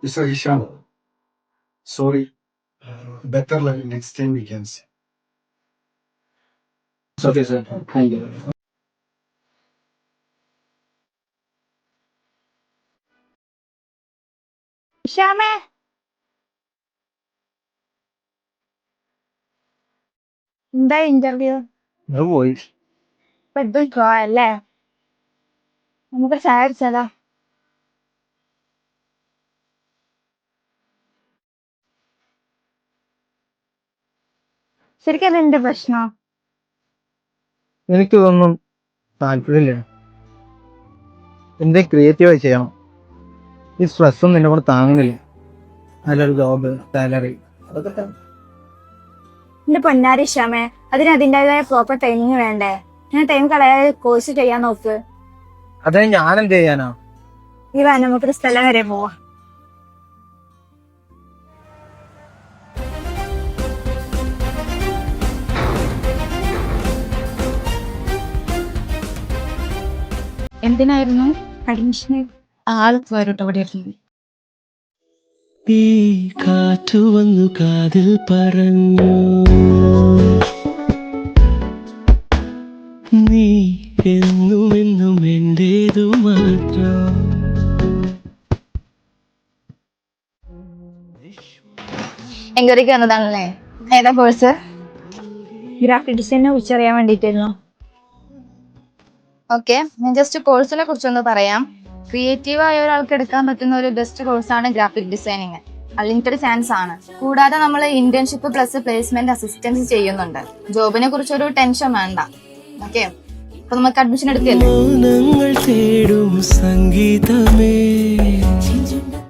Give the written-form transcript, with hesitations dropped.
Mr. Hisham, sorry. Better luck next time we can see. It's okay, sir. Thank you. ശ്യാമേ, എന്താ interview? അത് പോയി. ഇപ്പൊ ഇത് അല്ലേ? നമുക്ക് ചായ അടിച്ചാലോ? ശരിക്കും അതെന്റെ പ്രശ്നം. എനിക്കിതൊന്നും താല്പര്യമില്ല. എന്തെങ്കിലും ക്രിയേറ്റീവായി ചെയ്യണം. ഈ സ്ട്രെസ്സും നിന്നെ കൊണ്ട് താങ്ങുന്നില്ല. നല്ലൊരു ജോബ്, സാലറി, അതൊക്കെ തന്നെ. എന്റെ പൊന്നാരി ശ്യാമേ, അതിന് അതിൻ്റെതായ പ്രോപ്പർ ട്രെയിനിങ് വേണ്ടേ? ഞാൻ ടൈം കളയാതെ കോഴ്സ് ചെയ്യാൻ നോക്ക്. അതിന് ഞാൻ എന്ത് ചെയ്യാനാ? ഈ വാ, നമുക്കൊരു സ്ഥലം വരെ പോവാം. എന്തിനായിരുന്നു അഡ്മിഷൻ? ആൾക്ക് വരട്ടെ അവിടെ ഇരുന്നു. ഈ കാറ്റു വന്നു കാതിൽ പറഞ്ഞു, നീ എന്നും എന്നും എന്റേതു മാത്രം. എൻക്വയറിക്ക് വന്നതാണല്ലേ? ഏതാ കോഴ്സ്? ഗ്രാഫിക് ഡിസൈനെ കുറിച്ച് അറിയാൻ വേണ്ടിയിട്ടായിരുന്നു. ഓക്കെ, ഞാൻ ജസ്റ്റ് കോഴ്സിനെ കുറിച്ചൊന്ന് പറയാം. ക്രിയേറ്റീവ് ആയ ഒരാൾക്ക് എടുക്കാൻ പറ്റുന്ന ഒരു ബെസ്റ്റ് കോഴ്സാണ് ഗ്രാഫിക് ഡിസൈനിങ്. അൺലിമിറ്റഡ് ചാൻസ് ആണ്. കൂടാതെ നമ്മൾ ഇന്റേൺഷിപ്പ് പ്ലസ് പ്ലേസ്മെന്റ് അസിസ്റ്റൻസ് ചെയ്യുന്നുണ്ട്. ജോബിനെ കുറിച്ചൊരു ടെൻഷൻ വേണ്ട. ഓക്കെ, അപ്പൊ നമുക്ക് അഡ്മിഷൻ എടുക്കല്ലേ? മൗനങ്ങൾ തേടും സംഗീതമേ,